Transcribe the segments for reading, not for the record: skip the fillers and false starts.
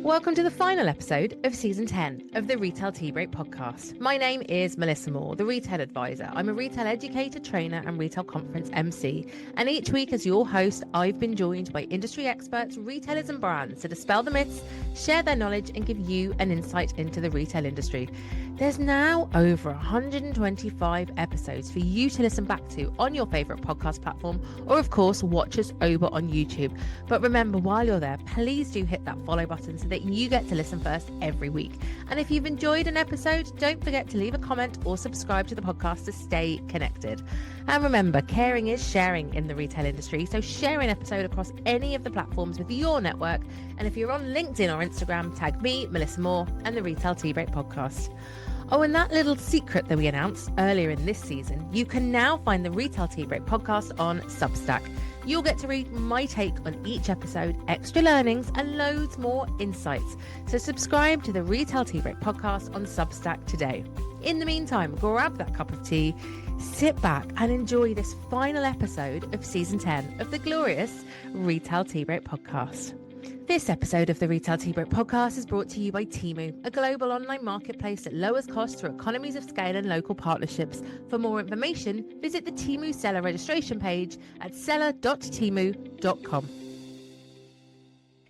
Welcome to the final episode of Season 10 of the Retail Tea Break podcast. My name is Melissa Moore, the Retail Advisor. I'm a retail educator, trainer and retail conference MC. And each week as your host, I've been joined by industry experts, retailers and brands to dispel the myths, share their knowledge and give you an insight into the retail industry. There's now over 125 episodes for you to listen back to on your favourite podcast platform, or of course, watch us over on YouTube. But remember, while you're there, please do hit that follow button so that you get to listen first every week. And if you've enjoyed an episode, don't forget to leave a comment or subscribe to the podcast to stay connected. And remember, caring is sharing in the retail industry, so share an episode across any of the platforms with your network. And if you're on LinkedIn or Instagram, tag me, Melissa Moore, and the Retail Tea Break podcast. Oh, and that little secret that we announced earlier in this season, you can now find the Retail Tea Break podcast on Substack. You'll get to read my take on each episode, extra learnings, and loads more insights. So subscribe to the Retail Tea Break podcast on Substack today. In the meantime, grab that cup of tea, sit back and enjoy this final episode of Season 10 of the glorious Retail Tea Break podcast. This episode of the Retail Tea Break podcast is brought to you by Temu, a global online marketplace that lowers costs through economies of scale and local partnerships. For more information, visit the Temu seller registration page at seller.temu.com.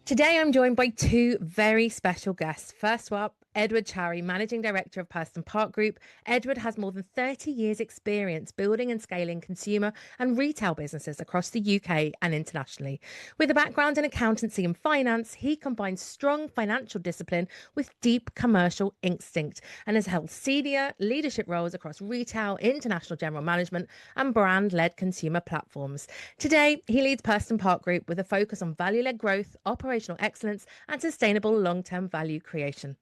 Today, I'm joined by two very special guests. First up, Edward Chary, Managing Director of Purston Park Group. Edward has more than 30 years experience building and scaling consumer and retail businesses across the UK and internationally. With a background in accountancy and finance, he combines strong financial discipline with deep commercial instinct and has held senior leadership roles across retail, international general management and brand-led consumer platforms. Today, he leads Purston Park Group with a focus on value-led growth, operational excellence and sustainable long-term value creation.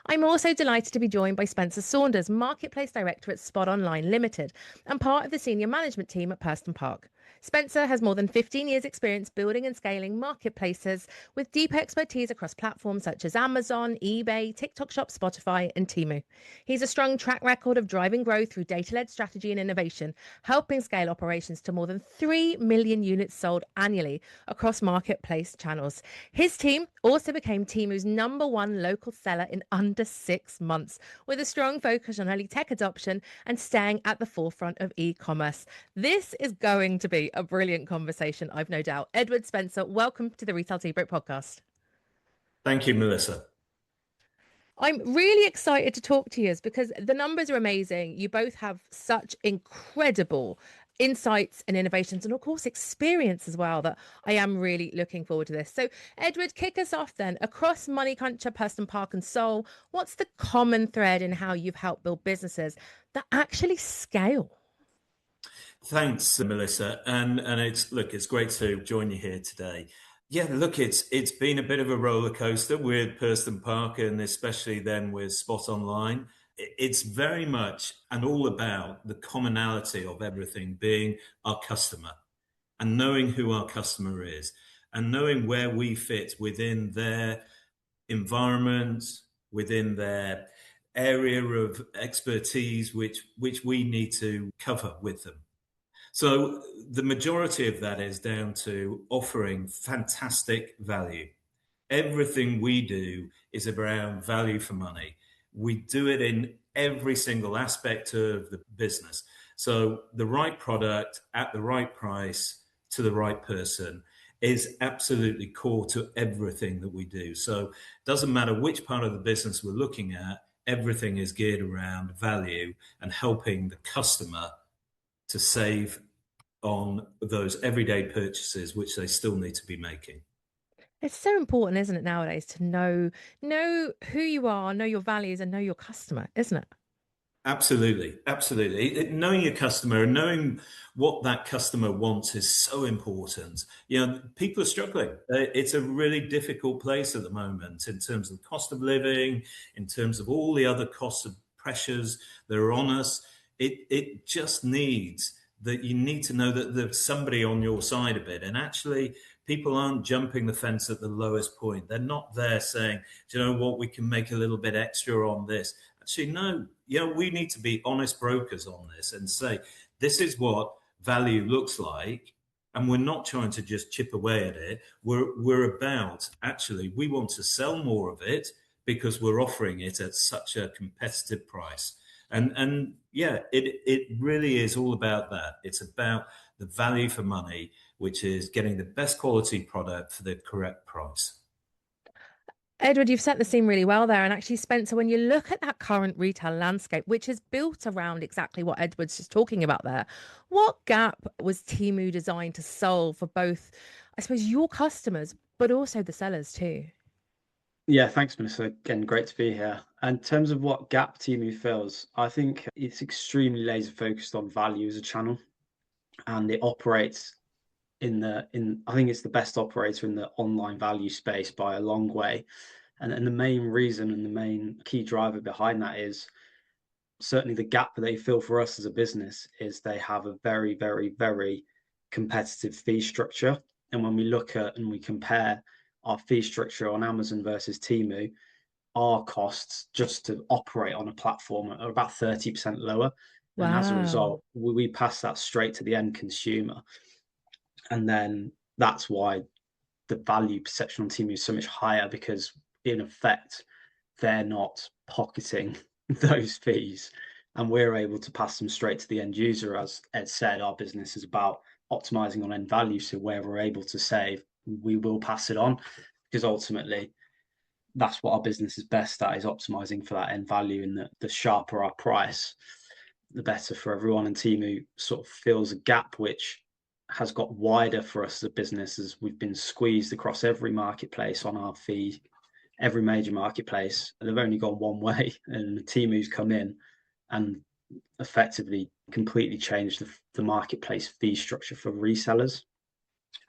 I'm also delighted to be joined by Spencer Saunders, Marketplace Director at Spot Online Limited and part of the senior management team at Purston Park. Spencer has more than 15 years experience building and scaling marketplaces with deep expertise across platforms such as Amazon, eBay, TikTok Shop, Spotify and Temu. He's a strong track record of driving growth through data-led strategy and innovation, helping scale operations to more than 3 million units sold annually across marketplace channels. His team also became Temu's #1 local seller in under 6 months, with a strong focus on early tech adoption and staying at the forefront of e-commerce. This is going to be a brilliant conversation, I've no doubt. Edward, Spencer, welcome to the Retail Tea Break podcast. Thank you, Melissa. I'm really excited to talk to you because the numbers are amazing. You both have such incredible insights and innovations and of course experience as well that I am really looking forward to this. So Edward, kick us off then. Across Money Cruncher, Purston Park and Soul, what's the common thread in how you've helped build businesses that actually scale? Thanks, Melissa. And it's great to join you here today. Yeah, look, it's been a bit of a roller coaster with Purston Park and especially then with Spot Online. It's very much and all about the commonality of everything being our customer and knowing who our customer is and knowing where we fit within their environment, within their area of expertise, which we need to cover with them. So the majority of that is down to offering fantastic value. Everything we do is around value for money. We do it in every single aspect of the business. So the right product at the right price to the right person is absolutely core to everything that we do. So it doesn't matter which part of the business we're looking at, everything is geared around value and helping the customer to save on those everyday purchases, which they still need to be making. It's so important, isn't it, nowadays to know who you are, know your values and know your customer, isn't it? Absolutely. Knowing your customer and knowing what that customer wants is so important. You know, people are struggling. It's a really difficult place at the moment in terms of the cost of living, in terms of all the other costs of pressures that are on us. It just needs that you need to know that there's somebody on your side a bit. And actually, people aren't jumping the fence at the lowest point. They're not there saying, do you know what, we can make a little bit extra on this. Actually, no, we need to be honest brokers on this and say, this is what value looks like. and we're not trying to just chip away at it. We're about, actually, we want to sell more of it because we're offering it at such a competitive price. And yeah, it really is all about that. It's about the value for money, which is getting the best quality product for the correct price. Edward, you've set the scene really well there. And actually, Spencer, when you look at that current retail landscape, which is built around exactly what Edward's just talking about there, what gap was Temu designed to solve for both, I suppose, your customers, but also the sellers too? Yeah, thanks, Melissa. Again, great to be here. And in terms of what gap Temu fills, I think it's extremely laser focused on value as a channel, and it operates I think it's the best operator in the online value space by a long way. And the main reason and the main key driver behind that is certainly the gap that they fill for us as a business is they have a very, very, very competitive fee structure. And when we look at and we compare our fee structure on Amazon versus Temu, our costs just to operate on a platform are about 30% lower. And as a Wow. result, we pass that straight to the end consumer. And then that's why the value perception on Temu is so much higher, because in effect, they're not pocketing those fees and we're able to pass them straight to the end user. As Ed said, our business is about optimizing on end value. So where we're able to save, we will pass it on, because ultimately that's what our business is best at, is optimizing for that end value. And the sharper our price, the better for everyone. And Temu sort of fills a gap which has got wider for us as a business, as we've been squeezed across every marketplace on our fee, every major marketplace. They've only gone one way, and Temu's come in and effectively completely changed the marketplace fee structure for resellers.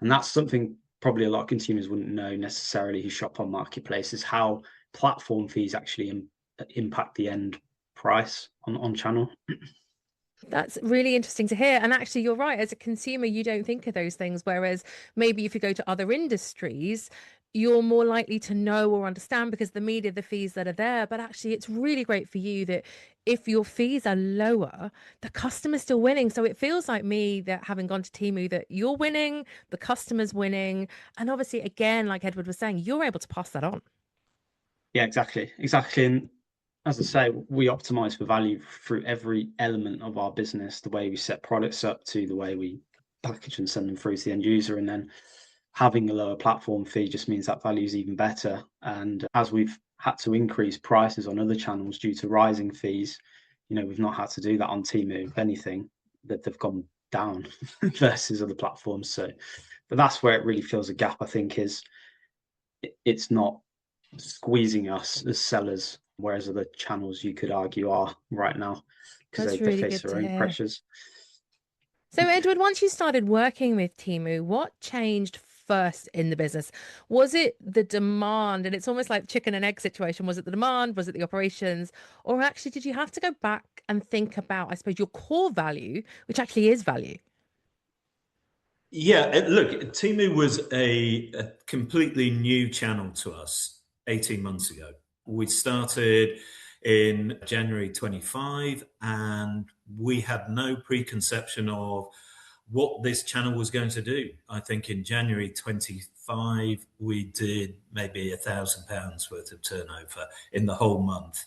And that's something probably a lot of consumers wouldn't know necessarily who shop on marketplaces, how platform fees actually impact the end price on channel. That's really interesting to hear. And actually, you're right. As a consumer, you don't think of those things. Whereas maybe if you go to other industries, you're more likely to know or understand because the media, the fees that are there. But actually, it's really great for you that if your fees are lower, the customer's still winning. So it feels like me that having gone to Temu, that you're winning, the customer's winning. And obviously, again, like Edward was saying, you're able to pass that on. Yeah, exactly. And as I say, we optimize for value through every element of our business, the way we set products up to the way we package and send them through to the end user. And then having a lower platform fee just means that value is even better. And as we've had to increase prices on other channels due to rising fees, we've not had to do that on Temu. If anything, that they've gone down versus other platforms. So, but that's where it really fills a gap, I think, is it's not squeezing us as sellers, whereas other channels you could argue are right now, because That's they really face good their to own hear. pressures. So, Edward, once you started working with Temu, what changed first in the business? Was it the demand? And it's almost like chicken and egg situation. Was it the demand? Was it the operations? Or actually, did you have to go back and think about, I suppose, your core value, which actually is value? Yeah, look, Temu was a completely new channel to us 18 months ago. We started in January 25, and we had no preconception of what this channel was going to do. I think in January 25, we did maybe £1,000 worth of turnover in the whole month.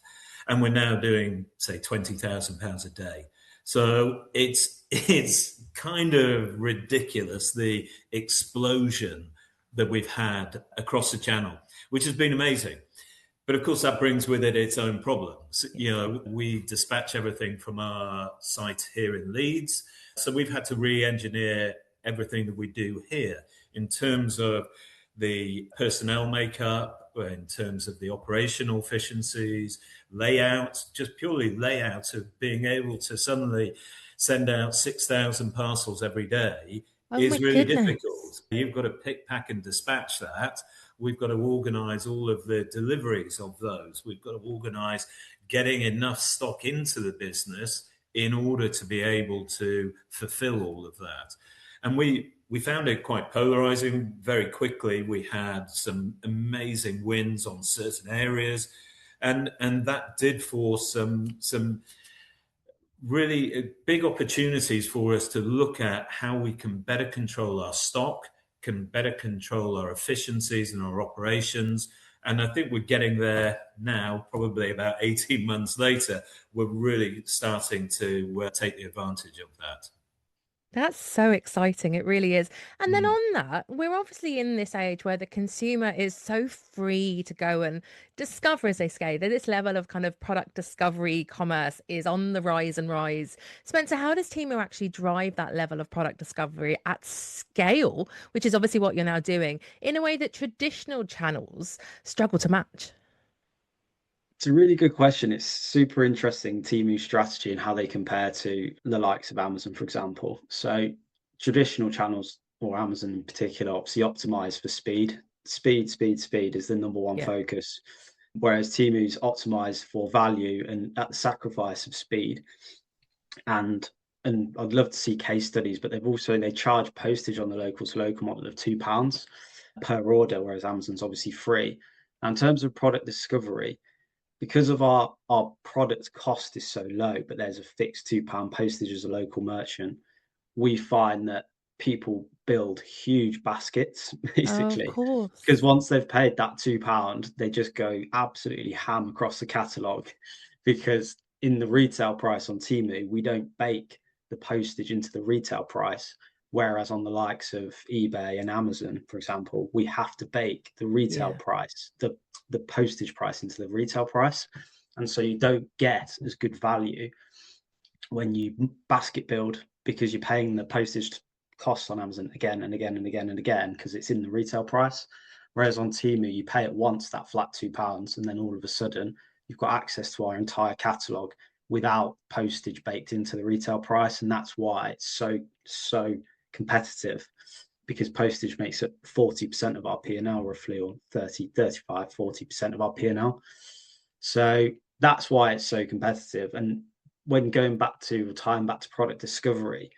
And we're now doing, say, £20,000 a day. So it's kind of ridiculous, the explosion that we've had across the channel, which has been amazing. But of course, that brings with it its own problems. We dispatch everything from our site here in Leeds. So we've had to re-engineer everything that we do here in terms of the personnel makeup, in terms of the operational efficiencies, layout, just purely layout of being able to suddenly send out 6,000 parcels every day is really difficult. You've got to pick, pack and dispatch that. We've got to organise all of the deliveries of those. We've got to organise getting enough stock into the business in order to be able to fulfill all of that. And we found it quite polarizing very quickly. We had some amazing wins on certain areas, and that did force some really big opportunities for us to look at how we can better control our stock, can better control our efficiencies and our operations. And I think we're getting there now, probably about 18 months later, we're really starting to take the advantage of that. That's so exciting. It really is. And then on that, we're obviously in this age where the consumer is so free to go and discover as they scale. That this level of kind of product discovery commerce is on the rise and rise. Spencer, how does Temu actually drive that level of product discovery at scale, which is obviously what you're now doing, in a way that traditional channels struggle to match? It's a really good question. It's super interesting, Temu's strategy and how they compare to the likes of Amazon, for example. So traditional channels, or Amazon in particular, obviously optimize for speed. Speed is the number one Yeah. focus. Whereas Temu's optimized for value and at the sacrifice of speed. And I'd love to see case studies, but they charge postage on the local to local model of £2 per order, whereas Amazon's obviously free. Now, in terms of product discovery, because of our product cost is so low, but there's a fixed £2 postage as a local merchant, we find that people build huge baskets Of basically, course. because once they've paid that £2, they just go absolutely ham across the catalogue, because in the retail price on Temu, we don't bake the postage into the retail price. Whereas on the likes of eBay and Amazon, for example, we have to bake the retail Yeah. price, the postage price into the retail price. And so you don't get as good value when you basket build, because you're paying the postage costs on Amazon again and again and again and again because it's in the retail price. Whereas on Temu, you pay it once, that flat £2, and then all of a sudden you've got access to our entire catalogue without postage baked into the retail price. And that's why it's so competitive, because postage makes up 40% of our P&L roughly, or 30, 35, 40% of our P&L. So that's why it's so competitive. And when tying back to product discovery,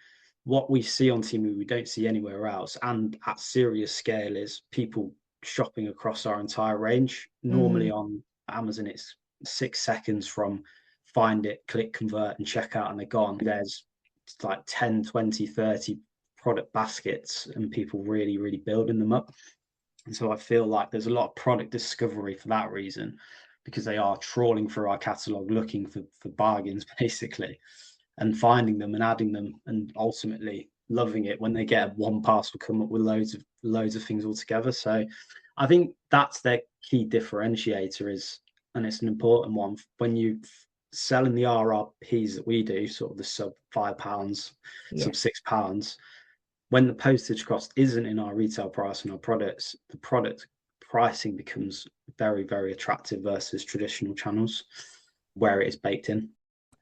what we see on Temu, we don't see anywhere else. And at serious scale is people shopping across our entire range. Normally on Amazon, it's 6 seconds from find it, click, convert, and check out, and they're gone. There's like 10, 20, 30 product baskets, and people really, really building them up. And so I feel like there's a lot of product discovery for that reason, because they are trawling through our catalogue looking for bargains basically, and finding them and adding them, and ultimately loving it when they get one parcel come up with loads of things all together. So I think that's their key differentiator is, and it's an important one when you selling the RRPs that we do, sort of the sub £5, sub £6, when the postage cost isn't in our retail price and our products, the product pricing becomes very, very attractive versus traditional channels where it is baked in.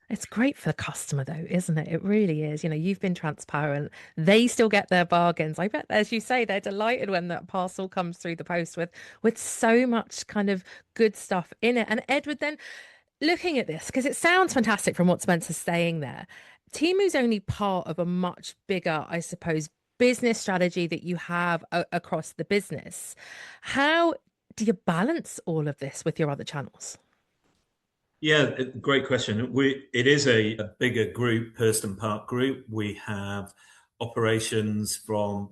It's great for the customer though, isn't it? It really is. You know, you've been transparent. They still get their bargains. I bet, as you say, they're delighted when that parcel comes through the post with so much kind of good stuff in it. And Edward, then looking at this, because it sounds fantastic from what Spencer's saying there, Temu's only part of a much bigger, I suppose, business strategy that you have across the business. How do you balance all of this with your other channels? Yeah, great question. It is a bigger group, Purston Park Group. We have operations from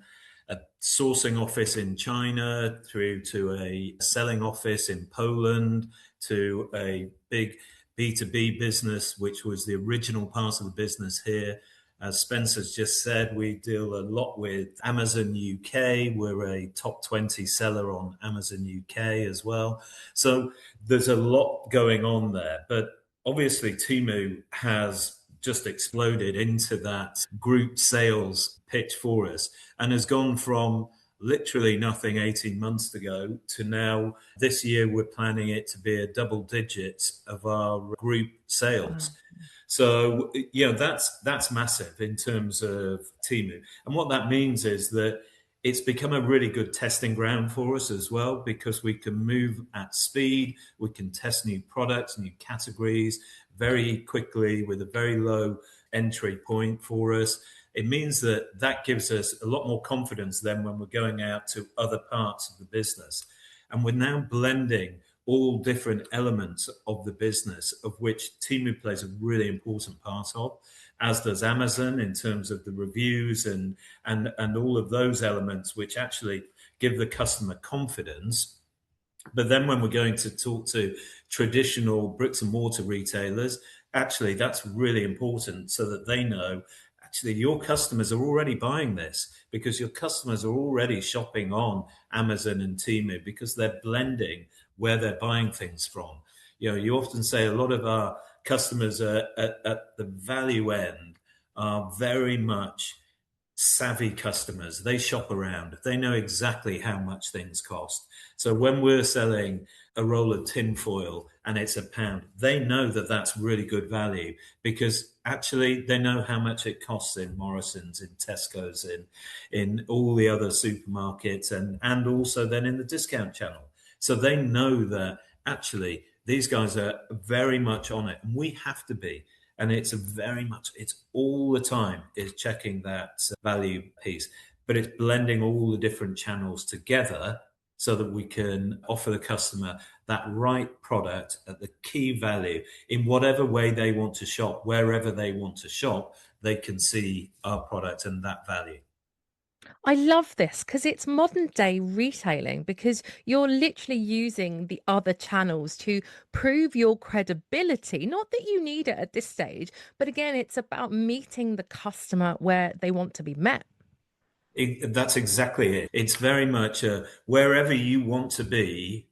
a sourcing office in China through to a selling office in Poland to a big B2B business, which was the original part of the business here. As Spencer's just said, we deal a lot with Amazon UK. We're a top 20 seller on Amazon UK as well. So there's a lot going on there. But obviously, Temu has just exploded into that group sales pitch for us and has gone from literally nothing 18 months ago to now this year we're planning it to be a double digits of our group sales. Wow. So, that's massive in terms of Temu. And what that means is that it's become a really good testing ground for us as well, because we can move at speed. We can test new products, new categories very quickly with a very low entry point for us. It means that gives us a lot more confidence than when we're going out to other parts of the business. And we're now blending all different elements of the business, of which Temu plays a really important part of, as does Amazon in terms of the reviews and all of those elements which actually give the customer confidence. But then when we're going to talk to traditional bricks and mortar retailers, actually that's really important so that they know actually your customers are already buying this, because your customers are already shopping on Amazon and Temu because they're blending where they're buying things from. You often say a lot of our customers at the value end are very much savvy customers. They shop around. They know exactly how much things cost. So when we're selling a roll of tin foil and it's £1, they know that that's really good value, because actually they know how much it costs in Morrison's, in Tesco's, in all the other supermarkets, and also then in the discount channel. So they know that actually these guys are very much on it, and we have to be. And it's all the time is checking that value piece, but it's blending all the different channels together so that we can offer the customer that right product at the key value in whatever way they want to shop. Wherever they want to shop, they can see our product and that value. I love this because it's modern day retailing, because you're literally using the other channels to prove your credibility. Not that you need it at this stage, but again, it's about meeting the customer where they want to be met. That's exactly it. It's very much wherever you want to be,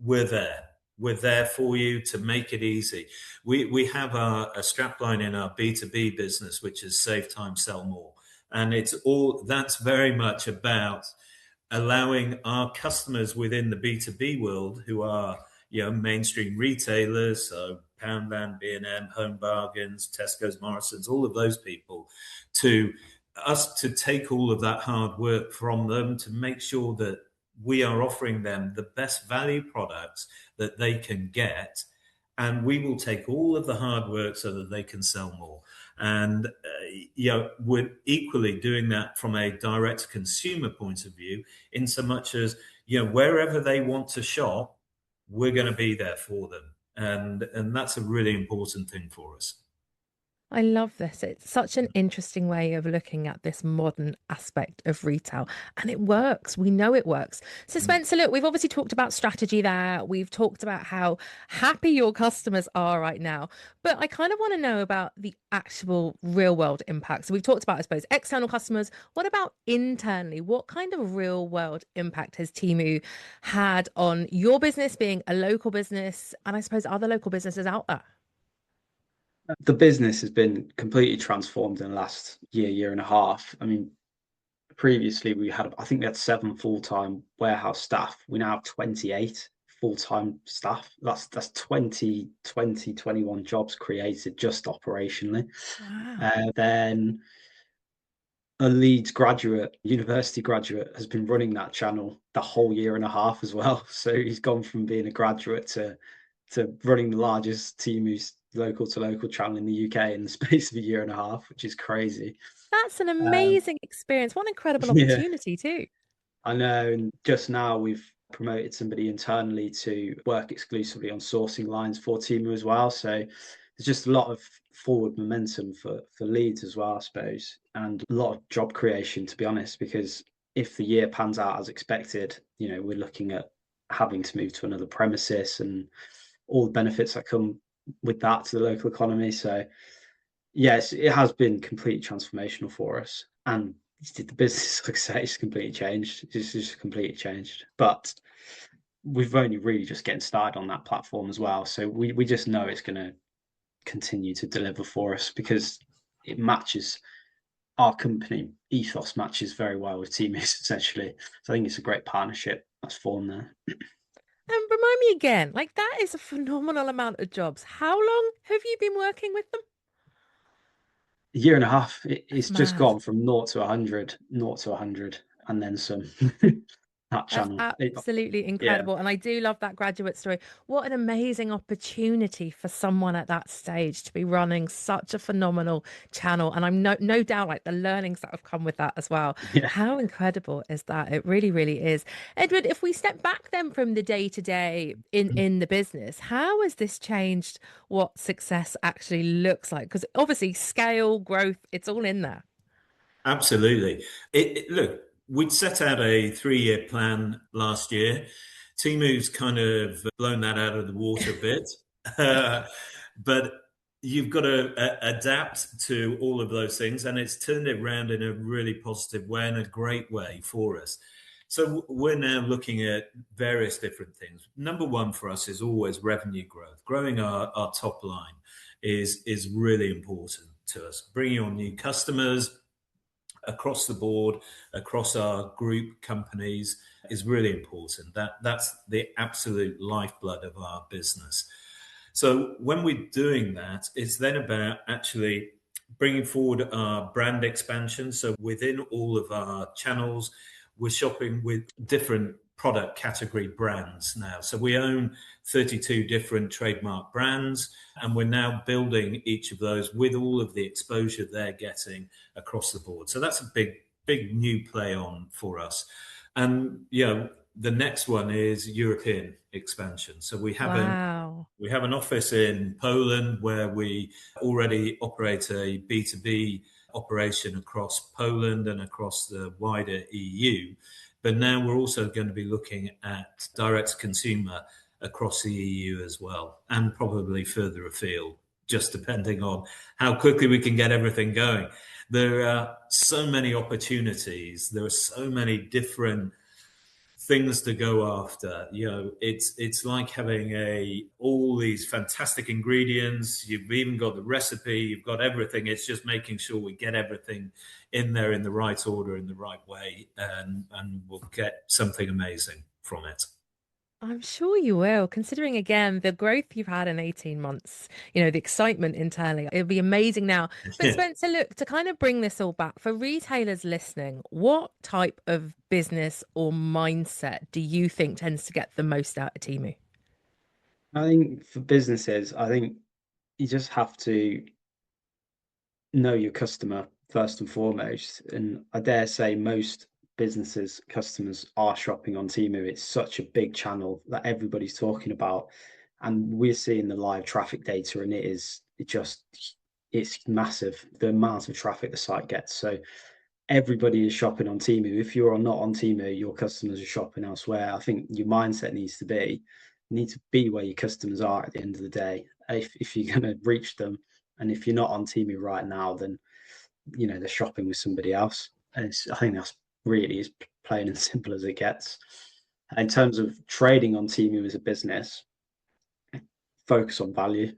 we're there. We're there for you to make it easy. We have a strapline in our B2B business, which is save time, sell more. And that's very much about allowing our customers within the B2B world, who are mainstream retailers, so Poundland, B&M, Home Bargains, Tesco's, Morrison's, all of those people, to take all of that hard work from them to make sure that we are offering them the best value products that they can get, and we will take all of the hard work so that they can sell more. And we're equally doing that from a direct consumer point of view, in so much as wherever they want to shop, we're going to be there for them, and that's a really important thing for us. I love this. It's such an interesting way of looking at this modern aspect of retail, and it works. We know it works. So, Spencer, look, we've obviously talked about strategy there. We've talked about how happy your customers are right now, but I kind of want to know about the actual real world impact. So, we've talked about, I suppose, external customers. What about internally? What kind of real world impact has Temu had on your business, being a local business, and I suppose other local businesses out there? The business has been completely transformed in the last year and a half. I mean, previously I think we had 7 full-time warehouse staff. We now have 28 full-time staff. That's 21 jobs created just operationally. Wow. Then a Leeds university graduate, has been running that channel the whole year and a half as well. So he's gone from being a graduate to running the largest Temu's local to local channel in the UK in the space of a year and a half, which is crazy. That's an Um, amazing experience. What an incredible yeah, opportunity, too. I know. And just now we've promoted somebody internally to work exclusively on sourcing lines for Temu as well. So there's just a lot of forward momentum for Leeds as well, I suppose, and a lot of job creation, to be honest, because if the year pans out as expected, we're looking at having to move to another premises and all the benefits that come with that to the local economy. So yes, it has been completely transformational for us. And the business, like I say, it's completely changed. It's just completely changed. But we've only really just getting started on that platform as well. So we just know it's going to continue to deliver for us, because it matches our company ethos, matches very well with Temus, essentially. So I think it's a great partnership that's formed there. And remind me again, like that is a phenomenal amount of jobs. How long have you been working with them? A year and a half. That's It's just mad. gone from 0 to 100, 0 to 100, and then some. that That's channel. absolutely Yeah, incredible. And I do love that graduate story. What an amazing opportunity for someone at that stage to be running such a phenomenal channel. And I'm no doubt like the learnings that have come with that as well. yeah. How incredible is that? It really, really is. Edward, if we step back then from the day to day in the business, how has this changed what success actually looks like? Because obviously scale, growth, it's all in there. Absolutely. Look, we'd set out a 3-year plan last year. Temu's kind of blown that out of the water a bit. But you've got to adapt to all of those things, and it's turned it around in a really positive way and a great way for us. So we're now looking at various different things. Number one for us is always revenue growth. Growing our top line is really important to us. Bringing on new customers across the board, across our group companies is really important. That's the absolute lifeblood of our business. So when we're doing that, it's then about actually bringing forward our brand expansion. So within all of our channels, we're shopping with different product category brands now. So we own 32 different trademark brands, and we're now building each of those with all of the exposure they're getting across the board. So that's a big new play on for us. And the next one is European expansion. So we have an office in Poland where we already operate a B2B operation across Poland and across the wider EU. But now we're also going to be looking at direct consumer across the EU as well, and probably further afield, just depending on how quickly we can get everything going. There are so many opportunities. There are so many different things to go after. It's like having all these fantastic ingredients. You've even got the recipe, you've got everything. It's just making sure we get everything in there in the right order, in the right way, and we'll get something amazing from it. I'm sure you will, considering again the growth you've had in 18 months, the excitement internally. It'll be amazing now. But Spencer, look, to kind of bring this all back for retailers listening, what type of business or mindset do you think tends to get the most out of Temu? I think for businesses, I think you just have to know your customer first and foremost. And I dare say most businesses, customers are shopping on Temu. It's such a big channel that everybody's talking about. And we're seeing the live traffic data, and it's massive, the amount of traffic the site gets. So everybody is shopping on Temu. If you're not on Temu, your customers are shopping elsewhere. I think your mindset needs to be, you need to be where your customers are at the end of the day. If you're going to reach them, and if you're not on Temu right now, then they're shopping with somebody else. And I think that's really as plain and simple as it gets. In terms of trading on Temu as a business, focus on value,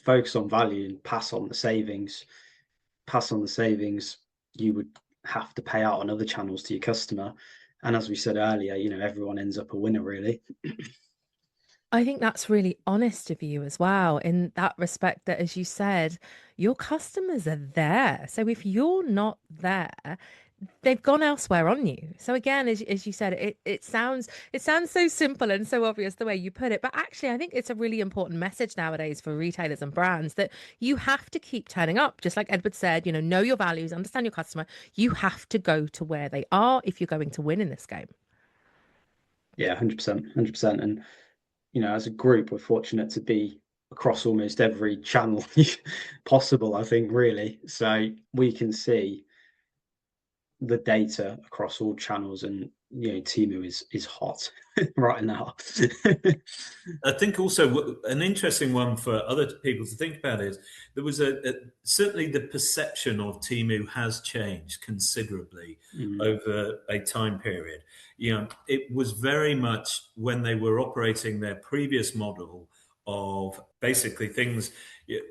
and pass on the savings. You would have to pay out on other channels to your customer. And as we said earlier, everyone ends up a winner, really. I think that's really honest of you as well, in that respect that, as you said, your customers are there. So if you're not there, they've gone elsewhere on you. So again, as you said, it sounds so simple and so obvious the way you put it, but actually I think it's a really important message nowadays for retailers and brands that you have to keep turning up. Just like Edward said, know your values, understand your customer. You have to go to where they are if you're going to win in this game. Yeah, 100%. And as a group, we're fortunate to be across almost every channel possible, I think, really. So we can see the data across all channels, and Temu is hot right now. I think also an interesting one for other people to think about is there was certainly the perception of Temu has changed considerably over a time period. It was very much when they were operating their previous model of basically things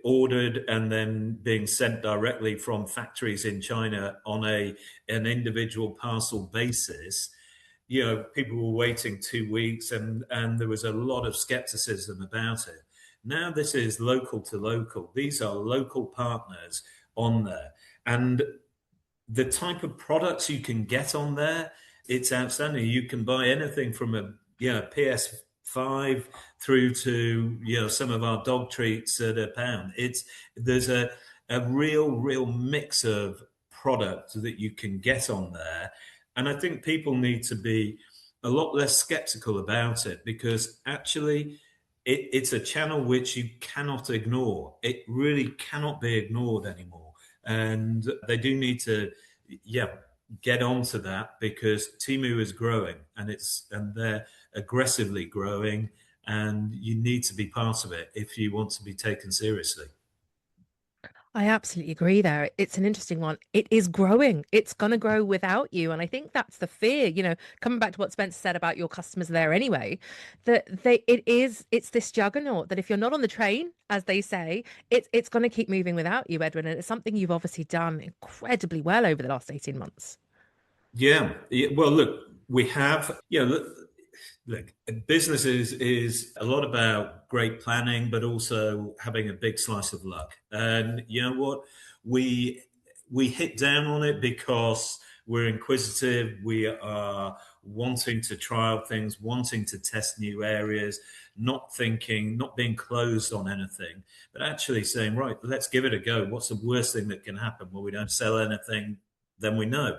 ordered and then being sent directly from factories in China on an individual parcel basis. People were waiting 2 weeks, and there was a lot of skepticism about it. Now this is local to local. These are local partners on there, and the type of products you can get on there it's outstanding. You can buy anything from a PS5 through to some of our dog treats at £1. There's a real mix of product that you can get on there, and I think people need to be a lot less skeptical about it, because actually it's a channel which you cannot ignore. It really cannot be ignored anymore, and they do need to get onto that, because Temu is growing, and they're aggressively growing, and you need to be part of it if you want to be taken seriously. I absolutely agree there. It's an interesting one. It is growing. It's going to grow without you. And I think that's the fear, coming back to what Spencer said about your customers there anyway, that it's this juggernaut that if you're not on the train, as they say, it's going to keep moving without you, Edwin. And it's something you've obviously done incredibly well over the last 18 months. Yeah. Well, look, we have, look, business is a lot about great planning, but also having a big slice of luck. And you know what? We hit down on it because we're inquisitive. We are wanting to trial things, wanting to test new areas, not being closed on anything, but actually saying, right, let's give it a go. What's the worst thing that can happen? Well, we don't sell anything, then we know.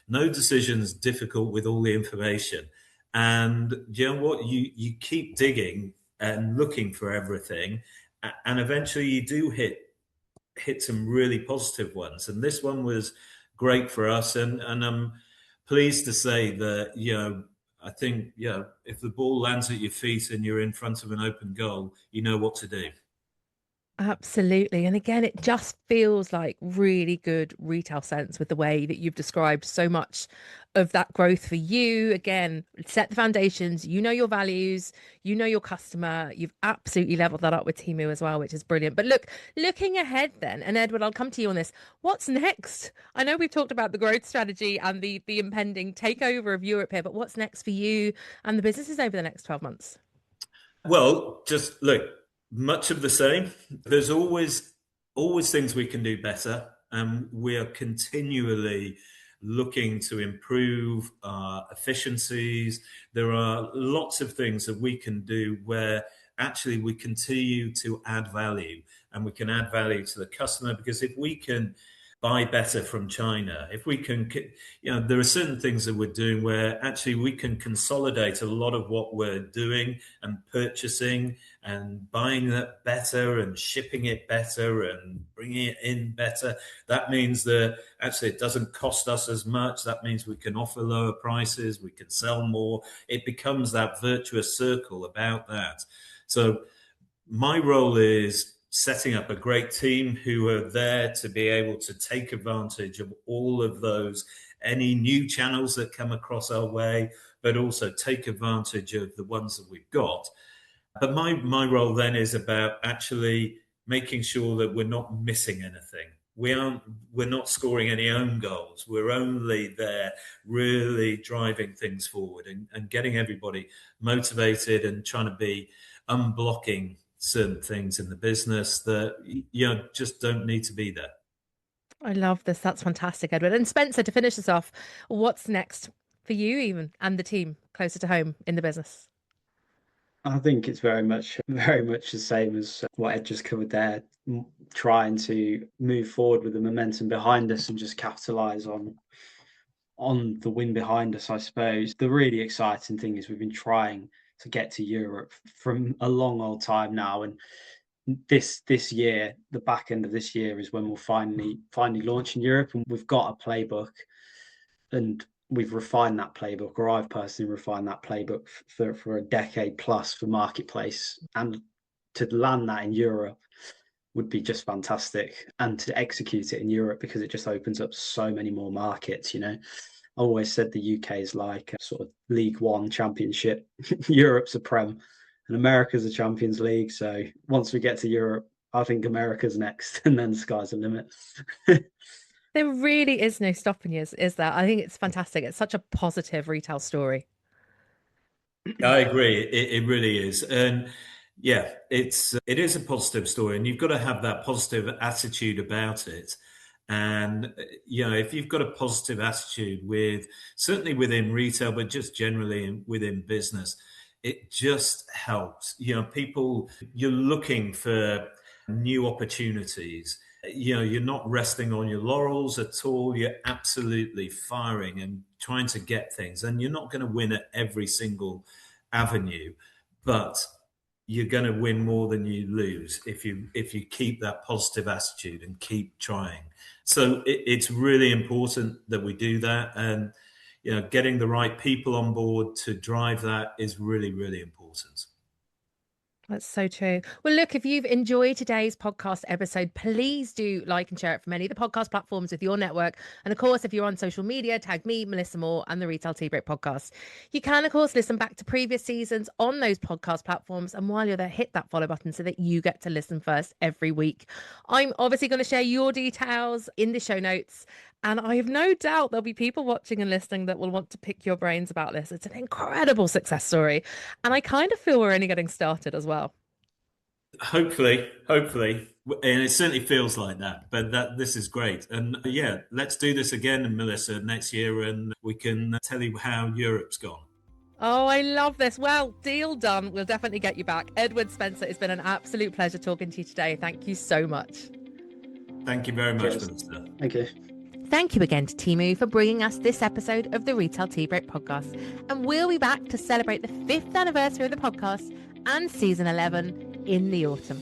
No decision's difficult with all the information. And you know what? You keep digging and looking for everything, and eventually you do hit some really positive ones. And this one was great for us, and I'm pleased to say that I think if the ball lands at your feet and you're in front of an open goal, you know what to do. Absolutely. And again, it just feels like really good retail sense with the way that you've described so much of that growth for you. Again, set the foundations, your values, your customer. You've absolutely leveled that up with Temu as well, which is brilliant. But looking ahead then, and Edward, I'll come to you on this. What's next? I know we've talked about the growth strategy and the impending takeover of Europe here, but what's next for you and the businesses over the next 12 months? Well, just look, much of the same. There's always things we can do better, and we are continually looking to improve our efficiencies. There are lots of things that we can do where actually we continue to add value, and we can add value to the customer, because if we can buy better from China, if we can, there are certain things that we're doing where actually we can consolidate a lot of what we're doing and purchasing and buying that better and shipping it better and bringing it in better. That means that actually it doesn't cost us as much. That means we can offer lower prices, we can sell more. It becomes that virtuous circle about that. So my role is setting up a great team who are there to be able to take advantage of all of those, any new channels that come across our way, but also take advantage of the ones that we've got. But my role then is about actually making sure that we're not missing anything. We're not scoring any own goals. We're only there really driving things forward and getting everybody motivated and trying to be unblocking certain things in the business that just don't need to be there. I love this. That's fantastic, Edward. And Spencer, to finish us off, what's next for you even and the team closer to home in the business? I think it's very much the same as what Ed just covered there, trying to move forward with the momentum behind us and just capitalize on the win behind us, I suppose. The really exciting thing is we've been trying to get to Europe from a long old time now, and this year, the back end of this year, is when we'll finally launch in Europe, and we've got a playbook, and we've refined that playbook, or I've personally refined that playbook for a decade plus for marketplace, and to land that in Europe would be just fantastic, and to execute it in Europe, because it just opens up so many more markets. I always said the UK is like a sort of League One championship. Europe's a Prem, and America's a Champions League. So once we get to Europe, I think America's next, and then the sky's the limit. There really is no stopping you, is there? I think it's fantastic. It's such a positive retail story. I agree. It really is. And it is a positive story, and you've got to have that positive attitude about it. And, if you've got a positive attitude certainly within retail, but just generally within business, it just helps. People, you're looking for new opportunities. You're not resting on your laurels at all. You're absolutely firing and trying to get things. And you're not going to win at every single avenue, but you're going to win more than you lose if you keep that positive attitude and keep trying. So it's really important that we do that, and getting the right people on board to drive that is really, really important. That's so true. Well, look, if you've enjoyed today's podcast episode, please do like and share it from any of the podcast platforms with your network. And of course, if you're on social media, tag me, Melissa Moore, and the Retail Tea Break podcast. You can, of course, listen back to previous seasons on those podcast platforms. And while you're there, hit that follow button so that you get to listen first every week. I'm obviously going to share your details in the show notes. And I have no doubt there'll be people watching and listening that will want to pick your brains about this. It's an incredible success story. And I kind of feel we're only getting started as well. Hopefully. And it certainly feels like that. But this is great. And let's do this again, Melissa, next year, and we can tell you how Europe's gone. Oh, I love this. Well, deal done. We'll definitely get you back. Edward Spencer, it's been an absolute pleasure talking to you today. Thank you so much. Thank you very much, Melissa. Thank you. Thank you again to Temu for bringing us this episode of the Retail Tea Break podcast. And we'll be back to celebrate the 5th anniversary of the podcast and season 11 in the autumn.